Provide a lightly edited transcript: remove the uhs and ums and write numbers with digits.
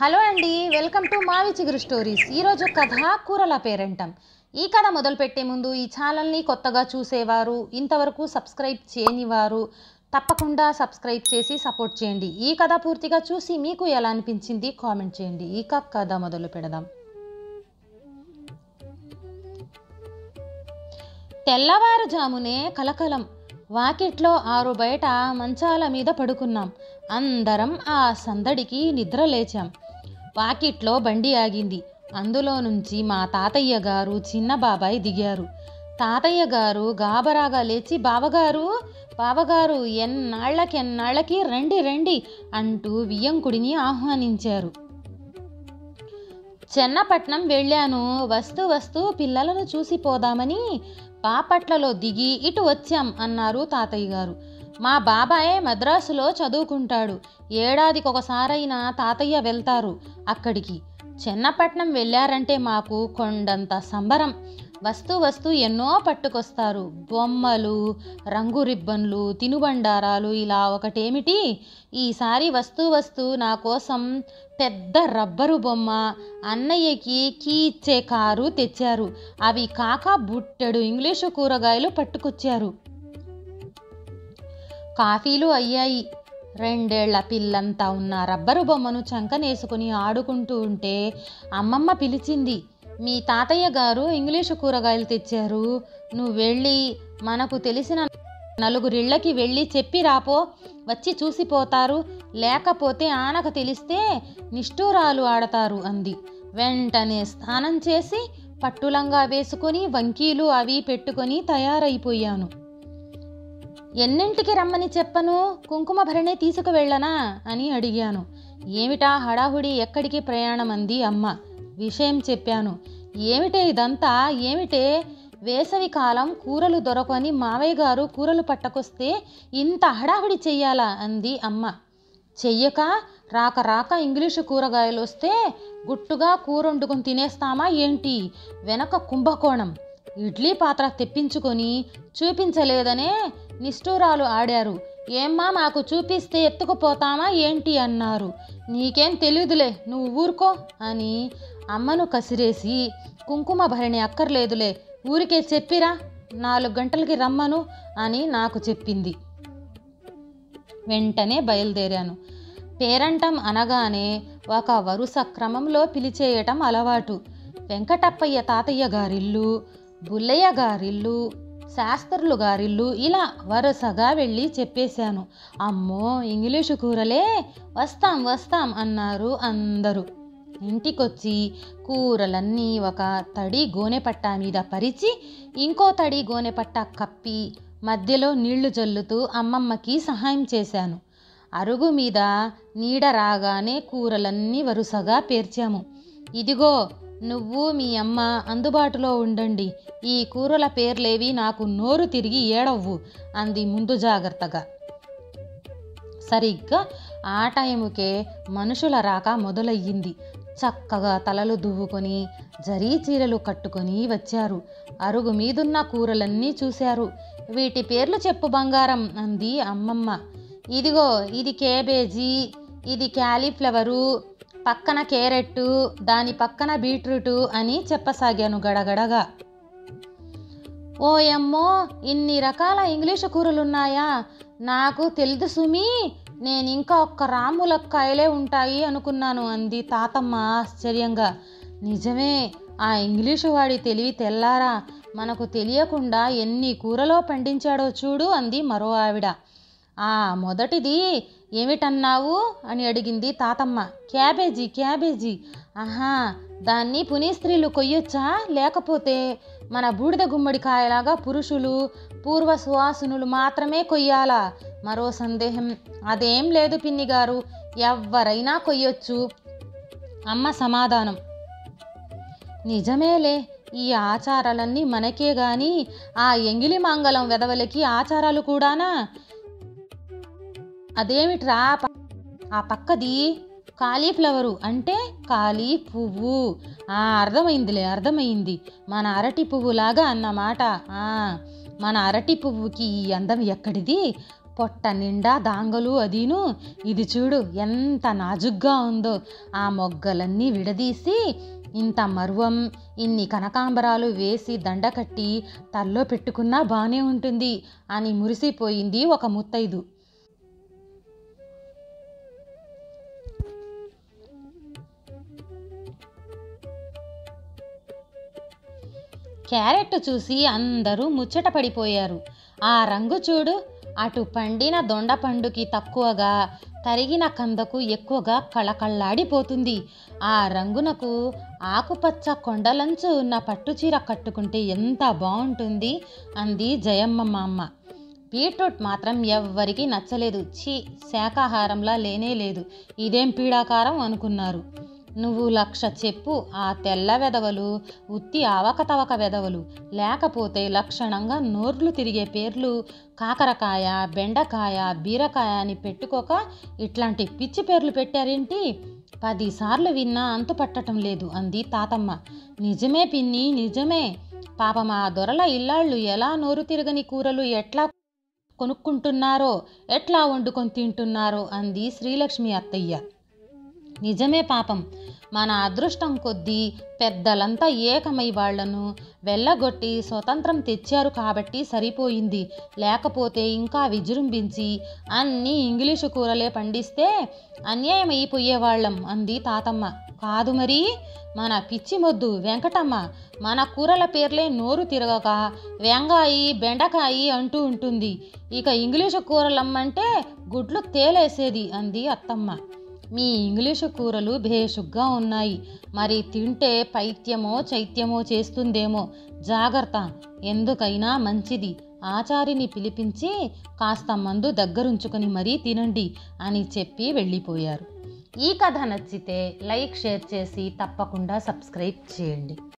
Hello అండి, welcome to మావి చిగురు స్టోరీస్. ఈరోజు కథ కూరల పేరంటం. ఈ కథ మొదలుపెట్టే ముందు ఈ ఛానల్ని కొత్తగా చూసేవారు, ఇంతవరకు సబ్స్క్రైబ్ చేయనివారు తప్పకుండా సబ్స్క్రైబ్ చేసి సపోర్ట్ చేయండి. ఈ కథ పూర్తిగా చూసి మీకు ఎలా అనిపించింది కామెంట్ చేయండి. ఇక కథ మొదలు పెడదాం. తెల్లవారుజామునే కలకలం. వాకిట్లో ఆరు బయట మంచాల మీద పడుకున్నాం. అందరం ఆ సందడికి నిద్ర లేచాం. వాకిట్లో బండి ఆగింది. అందులో నుంచి మా తాతయ్య గారు, చిన్న బాబాయ్ దిగారు. తాతయ్య గారు గాబరాగా లేచి బావగారు ఎన్నాళ్ళకి రండి రండి అంటూ వియ్యంకుడిని ఆహ్వానించారు. చెన్నపట్నం వెళ్ళాను, వస్తూ పిల్లలను చూసి పోదామని బాపట్లలో దిగి ఇటు వచ్చాం అన్నారు తాతయ్య గారు. మా బాబాయ్ మద్రాసులో చదువుకుంటాడు. ఏడాదికొకసారైనా తాతయ్య వెళ్తారు అక్కడికి. చెన్నపట్నం వెళ్ళారంటే మాకు కొండంత సంబరం. వస్తూ ఎన్నో పట్టుకొస్తారు. బొమ్మలు, రంగు రిబ్బన్లు, తినుబండారాలు. ఇలా ఒకటేమిటి, ఈసారి వస్తూ నా కోసం పెద్ద రబ్బరు బొమ్మ, అన్నయ్యకి కీ ఇచ్చే కారు తెచ్చారు. అవి కాక బుట్టెడు ఇంగ్లీషు కూరగాయలు పట్టుకొచ్చారు. కాఫీలు అయ్యాయి. 2 ఏళ్ల పిల్లంతా ఉన్న రబ్బరు బొమ్మను చంకనేసుకుని ఆడుకుంటూ ఉంటే అమ్మమ్మ పిలిచింది. మీ తాతయ్య గారు ఇంగ్లీషు కూరగాయలు తెచ్చారు, నువ్వు వెళ్ళి మనకు తెలిసిన 4 ఇళ్ళకి వెళ్ళి చెప్పి రాపో, వచ్చి చూసిపోతారు, లేకపోతే ఆనక తెలిస్తే నిష్ఠూరాలు ఆడతారు అంది. వెంటనే స్నానం చేసి పట్టులంగా వేసుకొని వంకీలు అవి పెట్టుకొని తయారైపోయాను. ఎన్నింటికి రమ్మని చెప్పను, కుంకుమ భరణి తీసుకువెళ్ళనా అని అడిగాను. ఏమిటా హడాహుడి, ఎక్కడికి ప్రయాణం అంది అమ్మ. విషయం చెప్పాను. ఏమిటే ఇదంతా, ఏమిటే వేసవి కాలం, కూరలు దొరకని మావయ్య గారు కూరలు పట్టకొస్తే ఇంత హడాహుడి చెయ్యాలా అంది అమ్మ. చెయ్యక రాక ఇంగ్లీషు కూరగాయలు వస్తే గుట్టుగా కూర వండుకొని తినేస్తామా ఏంటి? వెనక కుంభకోణం. ఇడ్లీ పాత్ర తెప్పించుకొని చూపించలేదనే నిష్ఠూరాలు ఆడారు. ఏమ్మా మాకు చూపిస్తే ఎత్తుకుపోతామా ఏంటి అన్నారు. నీకేం తెలియదులే, నువ్వు ఊరుకో అని అమ్మను కసిరేసి, కుంకుమ భరణి అక్కర్లేదులే, ఊరికే చెప్పిరా, 4 గంటలకి రమ్మను అని నాకు చెప్పింది. వెంటనే బయలుదేరాను. పేరంటం అనగానే ఒక వరుస క్రమంలో పిలిచేయటం అలవాటు. వెంకటప్పయ్య తాతయ్య గారిల్లు, బుల్లయ్య గారిల్లు, శాస్త్రులు గారిల్లు, ఇలా వరుసగా వెళ్ళి చెప్పేశాను. అమ్మో ఇంగ్లీషు కూరలే, వస్తాం అన్నారు అందరూ. ఇంటికొచ్చి కూరలన్నీ ఒక తడి గోనెపట్ట మీద పరిచి ఇంకో తడి గోనెపట్ట కప్పి మధ్యలో నీళ్లు జల్లుతూ అమ్మమ్మకి సహాయం చేశాను. అరుగు మీద నీడ రాగానే కూరలన్నీ వరుసగా పేర్చాము. ఇదిగో నువ్వు మీ అమ్మ అందుబాటులో ఉండండి, ఈ కూరల పేర్లేవి నాకు నోరు తిరిగి ఏడవ్వు అంది ముందు జాగ్రత్తగా. సరిగ్గా ఆ టైముకే మనుషుల రాక మొదలయ్యింది. చక్కగా తలలు దువ్వుకొని జరీ చీరలు కట్టుకొని వచ్చారు. అరుగు మీదున్న కూరలన్నీ చూశారు. వీటి పేర్లు చెప్పు బంగారం అంది అమ్మమ్మ. ఇదిగో ఇది కేబేజీ, ఇది క్యాలీఫ్లవరు, పక్కన క్యారెట్టు, దాని పక్కన బీట్రూటు అని చెప్పసాగాను గడగడగా. ఓయమ్మో ఇన్ని రకాల ఇంగ్లీషు కూరలున్నాయా, నాకు తెలియదు సుమి, నేనింకా ఒక్క రాములక్కాయలే ఉంటాయి అనుకున్నాను అంది తాతమ్మ ఆశ్చర్యంగా. నిజమే, ఆ ఇంగ్లీషు వాడి తెలివి తెల్లారా, మనకు తెలియకుండా ఎన్ని కూరలో పండించాడో చూడు అంది మరో ఆవిడ. ఆ మొదటిది ఏమిటన్నావు అని అడిగింది తాతమ్మ. క్యాబేజీ. ఆహా, దాన్ని పునీస్త్రీలు కొయ్యొచ్చా, లేకపోతే మన బూడిద గుమ్మడికాయలాగా పురుషులు పూర్వ సువాసనులు మాత్రమే కొయ్యాలా? మరో సందేహం. అదేం లేదు పిన్ని గారు, ఎవ్వరైనా కొయ్యొచ్చు అమ్మ సమాధానం. నిజమేలే, ఈ ఆచారాలన్నీ మనకే గాని ఆ ఎంగిలి మంగళం వెధవలకి ఆచారాలు కూడానా? అదేమిట్రా ఆ పక్కది? కాలీఫ్లవరు అంటే కాళీ పువ్వు. అర్థమైంది, మన అరటి పువ్వులాగా అన్నమాట. మన అరటి పువ్వుకి ఈ అందం ఎక్కడిది? పొట్ట నిండా దాంగలు అదీను. ఇది చూడు ఎంత నాజుగ్గా ఉందో. ఆ మొగ్గలన్నీ విడదీసి ఇంత మరువం, ఇన్ని కనకాంబరాలు వేసి దండ కట్టి తల్లో పెట్టుకున్నా బానే ఉంటుంది అని మురిసిపోయింది ఒక ముత్తైదు. క్యారెట్ చూసి అందరూ ముచ్చట పడిపోయారు. ఆ రంగు చూడు, అటు పండిన దొండపండుకి తక్కువగా, తరిగిన కందకు ఎక్కువగా కళకళ్ళాడిపోతుంది. ఆ రంగునకు ఆకుపచ్చ కొండలంచు ఉన్న పట్టుచీర కట్టుకుంటే ఎంత బాగుంటుంది అంది జయమ్మ మా అమ్మ. బీట్రూట్ మాత్రం ఎవ్వరికీ నచ్చలేదు. ఛీ, శాకాహారంలా లేనే లేదు, ఇదేం పీడాకారం అనుకున్నారు. నువ్వు 1,00,000 చెప్పు, ఆ తెల్ల వెధవలు ఉత్తి అవకతవక వెధవలు. లేకపోతే లక్షణంగా నోర్లు తిరిగే పేర్లు కాకరకాయ, బెండకాయ, బీరకాయ అని పెట్టుకోక ఇట్లాంటి పిచ్చి పేర్లు పెట్టారేంటి? 10 సార్లు విన్నా అంతు పట్టడం లేదు అంది తాతమ్మ. నిజమే పిన్ని, నిజమే. పాపం ఆ దొరల ఇల్లాళ్ళు ఎలా నోరు తిరగని కూరలు ఎట్లా కొనుక్కుంటున్నారో, ఎట్లా వండుకొని తింటున్నారో అంది శ్రీలక్ష్మి అత్తయ్య. నిజమే పాపం. మన అదృష్టం కొద్దీ పెద్దలంతా ఏకమై వాళ్లను వెళ్ళగొట్టి స్వతంత్రం తెచ్చారు కాబట్టి సరిపోయింది. లేకపోతే ఇంకా విజృంభించి అన్నీ ఇంగ్లీషు కూరలే పండిస్తే అన్యాయమైపోయేవాళ్ళం అంది తాతమ్మ. కాదు మరి, మన పిచ్చి మొద్దు వెంకటమ్మ మన కూరల పేర్లే నోరు తిరగక వెంగాయి, బెండకాయి అంటూ ఉంటుంది. ఇక ఇంగ్లీషు కూరలమ్మంటే గుడ్లు తేలేసేది అంది అత్తమ్మ. మీ ఇంగ్లీషు కూరలు భేషుగ్గా ఉన్నాయి. మరి తింటే పైత్యమో చైత్యమో చేస్తుందేమో, జాగ్రత్త. ఎందుకైనా మంచిది ఆచారిని పిలిపించి కాస్త మందు దగ్గరుంచుకొని మరీ తినండి అని చెప్పి వెళ్ళిపోయారు. ఈ కథ నచ్చితే లైక్, షేర్ చేసి తప్పకుండా సబ్స్క్రైబ్ చేయండి.